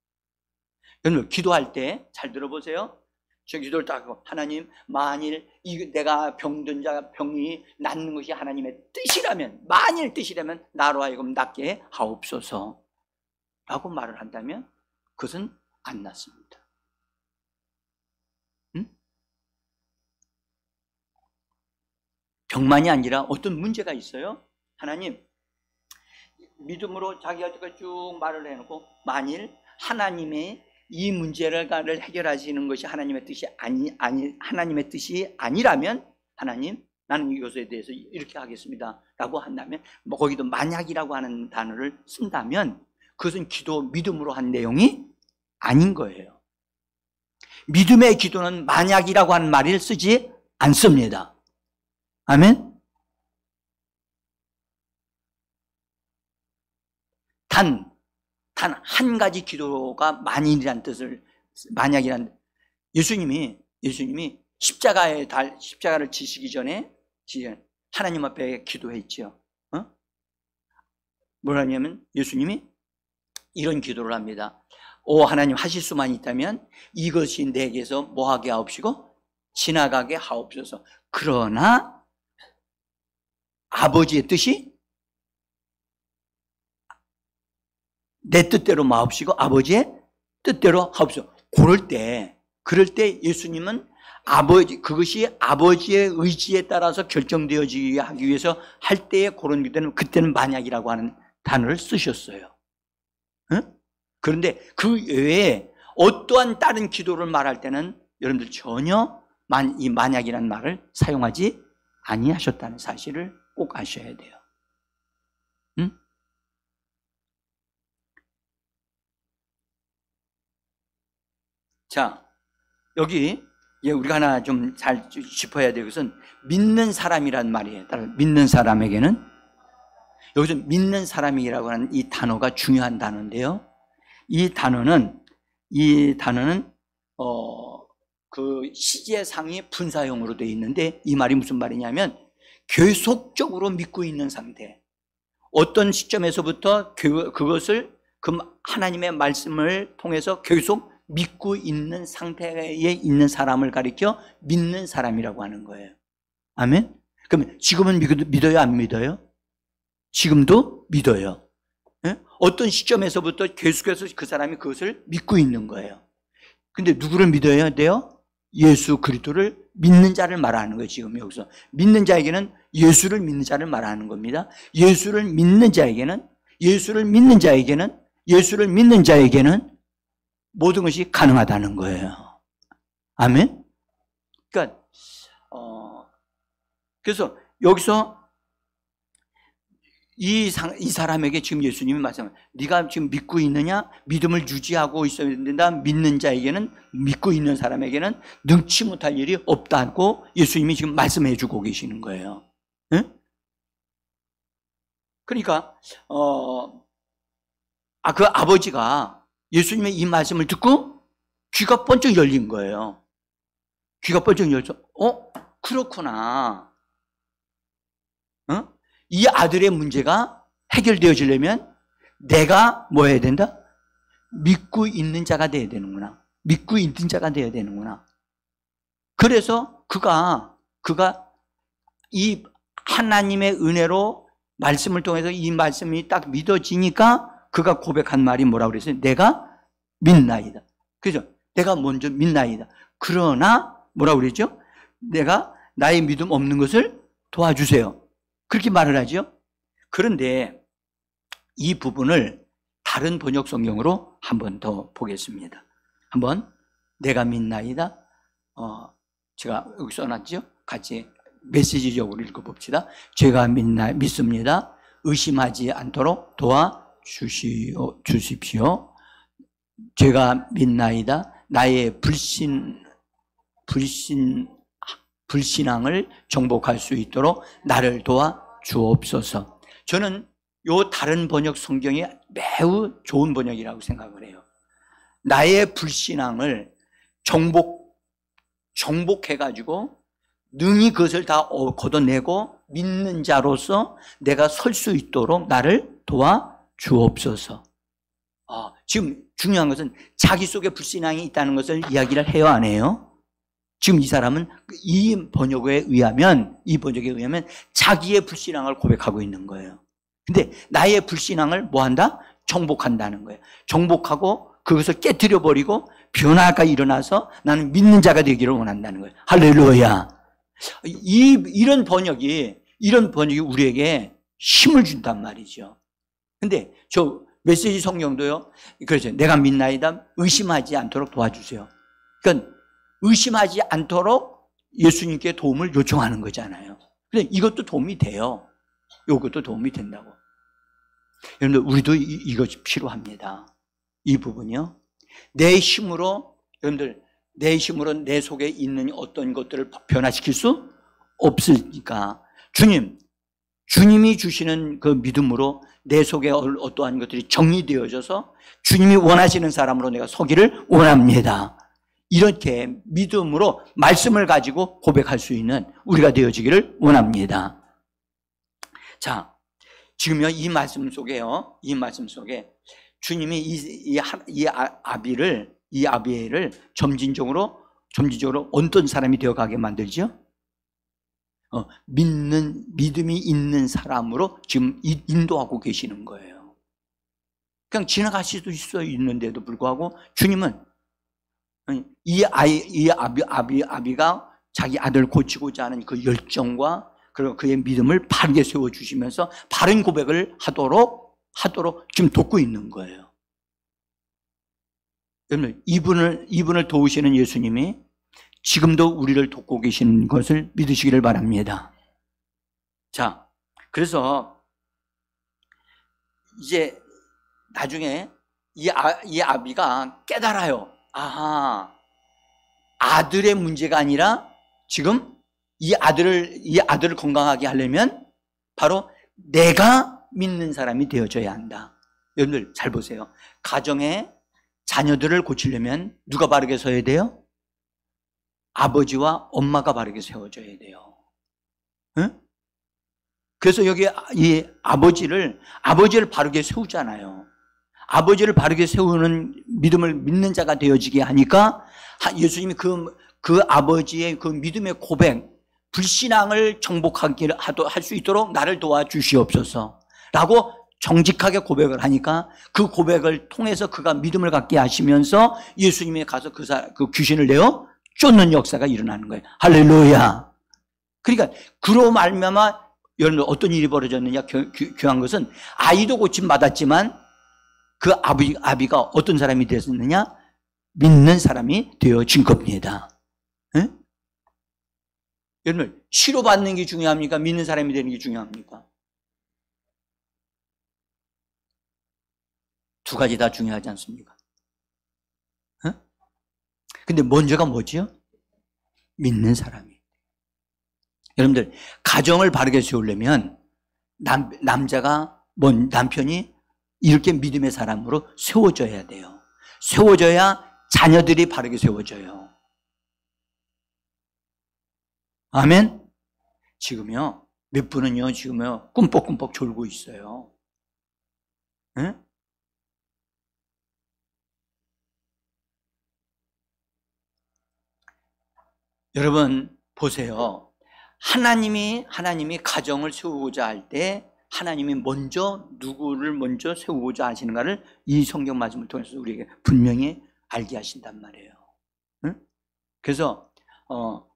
여러분, 기도할 때 잘 들어보세요. 저 기도를 딱 하고, 하나님, 만일 내가 병든 자가 병이 낫는 것이 하나님의 뜻이라면, 만일 뜻이라면 나로 하여금 낫게 하옵소서 라고 말을 한다면 그것은 안 낫습니다. 응? 병만이 아니라 어떤 문제가 있어요. 하나님, 믿음으로 자기가 쭉 말을 해놓고, 만일 하나님의 이 문제를 해결하시는 것이 하나님의 뜻이 하나님의 뜻이 아니라면, 하나님, 나는 이것에 대해서 이렇게 하겠습니다 라고 한다면, 거기도 만약이라고 하는 단어를 쓴다면 그것은 믿음으로 한 내용이 아닌 거예요. 믿음의 기도는 만약이라고 하는 말을 쓰지 않습니다. 아멘? 단 한 가지 기도가 만약이란, 예수님이 십자가를 지시기 전에 하나님 앞에 기도했죠. 뭐라냐면 예수님이 이런 기도를 합니다. 오 하나님, 하실 수만 있다면 이것이 내게서 뭐하게 하옵시고 지나가게 하옵소서. 그러나 아버지의 뜻이 내 뜻대로 마옵시고 아버지의 뜻대로 하옵소서. 그럴 때 예수님은 그것이 아버지의 의지에 따라서 결정되어지게 하기 위해서 할 때에 그런 기도는, 그때는 만약이라고 하는 단어를 쓰셨어요. 응? 그런데 그 외에 어떠한 다른 기도를 말할 때는 여러분들 전혀 이 만약이라는 말을 사용하지 아니하셨다는 사실을 꼭 아셔야 돼요. 응? 자, 여기 우리가 하나 좀 잘 짚어야 될 것은 믿는 사람이란 말이에요. 따라서 믿는 사람에게는, 여기서 믿는 사람이라고 하는 이 단어가 중요한 단어인데요. 이 단어는 그 시제상이 분사형으로 되어 있는데, 이 말이 무슨 말이냐면 계속적으로 믿고 있는 상태. 어떤 시점에서부터 그것을 하나님의 말씀을 통해서 계속 믿고 있는 상태에 있는 사람을 가리켜 믿는 사람이라고 하는 거예요. 아멘? 그러면 지금은 믿어요? 안 믿어요? 지금도 믿어요. 예? 어떤 시점에서부터 계속해서 그 사람이 그것을 믿고 있는 거예요. 근데 누구를 믿어야 돼요? 예수 그리스도를 믿는 자를 말하는 거예요. 지금 여기서 믿는 자에게는 예수를 믿는 자를 말하는 겁니다. 예수를 믿는 자에게는 모든 것이 가능하다는 거예요. 아멘? 그러니까 그래서 여기서 이 사람에게 지금 예수님이 말씀하세요. 네가 지금 믿고 있느냐? 믿음을 유지하고 있어야 된다. 믿는 자에게는, 믿고 있는 사람에게는 능치 못할 일이 없다고 예수님이 지금 말씀해 주고 계시는 거예요. 응? 그러니까 그 아버지가 예수님의 이 말씀을 듣고 귀가 번쩍 열린 거예요. 귀가 번쩍 열려서 그렇구나. 이 아들의 문제가 해결되어지려면 내가 뭐 해야 된다? 믿고 있는 자가 돼야 되는구나. 믿고 있는 자가 돼야 되는구나. 그래서 그가 이 하나님의 은혜로 말씀을 통해서 이 말씀이 딱 믿어지니까 그가 고백한 말이 뭐라고 그랬어요? 내가 믿나이다. 그죠? 내가 먼저 믿나이다. 그러나 뭐라고 그랬죠? 내가 나의 믿음 없는 것을 도와주세요. 그렇게 말을 하죠. 그런데 이 부분을 다른 번역 성경으로 한 번 더 보겠습니다. 한번 내가 믿나이다. 제가 여기 써놨죠? 같이 메시지적으로 읽어봅시다. 제가 믿습니다. 의심하지 않도록 도와주십시오. 제가 믿나이다. 나의 불신앙을 정복할 수 있도록 나를 도와주옵소서. 저는 요 다른 번역 성경이 매우 좋은 번역이라고 생각을 해요. 나의 불신앙을 정복해가지고 능히 그것을 다 걷어내고 믿는 자로서 내가 설 수 있도록 나를 도와주옵소서. 지금 중요한 것은 자기 속에 불신앙이 있다는 것을 이야기를 해요, 안 해요? 지금 이 사람은 이 번역에 의하면 자기의 불신앙을 고백하고 있는 거예요. 근데 나의 불신앙을 뭐 한다? 정복한다는 거예요. 정복하고 그것을 깨뜨려 버리고 변화가 일어나서 나는 믿는 자가 되기를 원한다는 거예요. 할렐루야. 이런 번역이 우리에게 힘을 준단 말이죠. 근데 저 메시지 성경도요. 그렇죠. 내가 믿나이다. 의심하지 않도록 도와주세요. 그러니까 의심하지 않도록 예수님께 도움을 요청하는 거잖아요. 근데 이것도 도움이 돼요. 이것도 도움이 된다고. 여러분들, 우리도 이것이 필요합니다. 이 부분이요. 내 힘으로 내 속에 있는 어떤 것들을 변화시킬 수 없으니까 주님이 주시는 그 믿음으로 내 속에 어떠한 것들이 정리되어져서 주님이 원하시는 사람으로 내가 서기를 원합니다. 이렇게 믿음으로 말씀을 가지고 고백할 수 있는 우리가 되어지기를 원합니다. 자, 지금요, 이 말씀 속에 주님이 이 아비엘을 점진적으로 어떤 사람이 되어가게 만들죠? 믿음이 있는 사람으로 지금 인도하고 계시는 거예요. 그냥 지나갈 수도 있는데도 불구하고 주님은 이 아비가 자기 아들을 고치고자 하는 그 열정과 그리고 그의 믿음을 바르게 세워주시면서 바른 고백을 하도록 지금 돕고 있는 거예요. 여러분, 이분을 도우시는 예수님이 지금도 우리를 돕고 계시는 것을 믿으시기를 바랍니다. 자, 그래서 이제 나중에 이 아비가 깨달아요. 아하, 아들의 문제가 아니라 지금 이 아들을 건강하게 하려면 바로 내가 믿는 사람이 되어져야 한다. 여러분들 잘 보세요. 가정에 자녀들을 고치려면 누가 바르게 서야 돼요? 아버지와 엄마가 바르게 세워져야 돼요. 응? 그래서 여기 이 아버지를 바르게 세우잖아요. 아버지를 바르게 세우는 믿음을 믿는 자가 되어지게 하니까 예수님이 그 아버지의 그 믿음의 고백, 불신앙을 정복하게 할 수 있도록 나를 도와주시옵소서 라고 정직하게 고백을 하니까 그 고백을 통해서 그가 믿음을 갖게 하시면서 예수님이 가서 그 귀신을 내어 쫓는 역사가 일어나는 거예요. 할렐루야. 그러니까 그로 말미암아 여러분 어떤 일이 벌어졌느냐, 귀한 것은 아이도 고침 받았지만 그 아비가 어떤 사람이 되었느냐, 믿는 사람이 되어진 겁니다. 응? 여러분 치료받는 게 중요합니까? 믿는 사람이 되는 게 중요합니까? 두 가지 다 중요하지 않습니까? 응? 근데 먼저가 뭐지요? 믿는 사람이. 여러분들 가정을 바르게 세우려면 남편이 이렇게 믿음의 사람으로 세워져야 돼요. 세워져야 자녀들이 바르게 세워져요. 아멘? 지금요, 몇 분은요, 지금요, 꿈뻑꿈뻑 졸고 있어요. 네? 여러분, 보세요. 하나님이 가정을 세우고자 할 때, 하나님이 먼저 누구를 먼저 세우고자 하시는가를 이 성경 말씀을 통해서 우리에게 분명히 알게 하신단 말이에요. 응? 그래서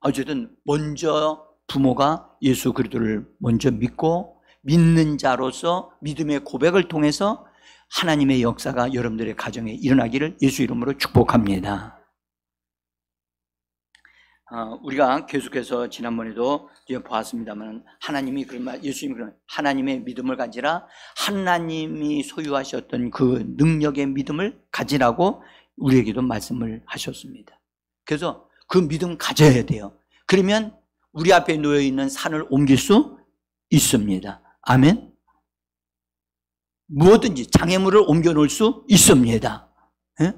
어쨌든 먼저 부모가 예수 그리스도를 먼저 믿고 믿는 자로서 믿음의 고백을 통해서 하나님의 역사가 여러분들의 가정에 일어나기를 예수 이름으로 축복합니다. 우리가 계속해서 지난번에도 보았습니다만 하나님이 그런 말, 예수님이 그런 하나님의 믿음을 가지라, 하나님이 소유하셨던 그 능력의 믿음을 가지라고 우리에게도 말씀을 하셨습니다. 그래서 그 믿음 가져야 돼요. 그러면 우리 앞에 놓여 있는 산을 옮길 수 있습니다. 아멘. 무엇든지 장애물을 옮겨 놓을 수 있습니다. 예?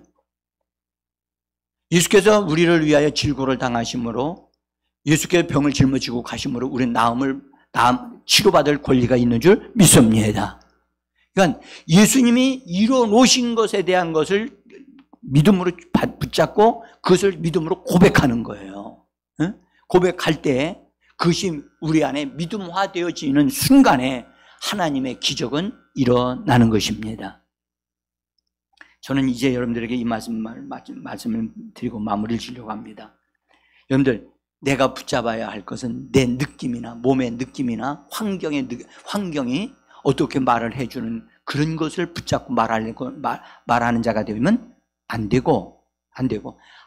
예수께서 우리를 위하여 질고를 당하심으로, 예수께서 병을 짊어지고 가심으로 우리는 치료받을 권리가 있는 줄 믿습니다. 그러니까 예수님이 이뤄놓으신 것에 대한 것을 믿음으로 붙잡고 그것을 믿음으로 고백하는 거예요. 고백할 때 그것이 우리 안에 믿음화되어지는 순간에 하나님의 기적은 일어나는 것입니다. 저는 이제 여러분들에게 이 말씀을 드리고 마무리를 지려고 합니다. 여러분들, 내가 붙잡아야 할 것은 내 느낌이나 몸의 느낌이나 환경이 어떻게 말을 해주는 그런 것을 붙잡고 말하는 자가 되면 안 되고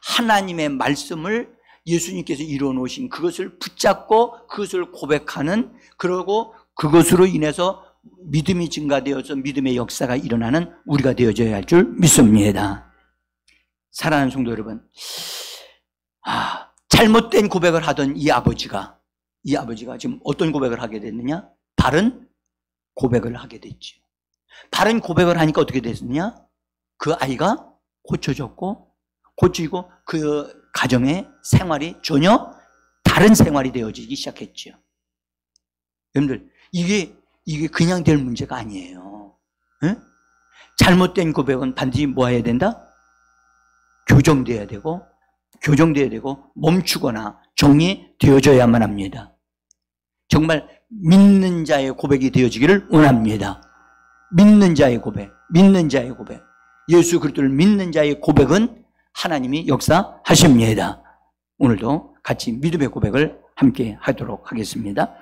하나님의 말씀을 예수님께서 이루어놓으신 그것을 붙잡고 그것을 고백하는, 그러고 그것으로 인해서 믿음이 증가되어서 믿음의 역사가 일어나는 우리가 되어져야 할 줄 믿습니다. 사랑하는 성도 여러분, 잘못된 고백을 하던 이 아버지가 지금 어떤 고백을 하게 됐느냐? 바른 고백을 하게 됐죠. 바른 고백을 하니까 어떻게 됐느냐? 그 아이가 고쳐지고 그 가정의 생활이 전혀 다른 생활이 되어지기 시작했죠. 여러분들, 이게 그냥 될 문제가 아니에요. 에? 잘못된 고백은 반드시 뭐 해야 된다? 교정돼야 되고 멈추거나 정리되어져야만 합니다. 정말 믿는 자의 고백이 되어지기를 원합니다. 믿는 자의 고백. 예수 그리스도를 믿는 자의 고백은 하나님이 역사하십니다. 오늘도 같이 믿음의 고백을 함께 하도록 하겠습니다.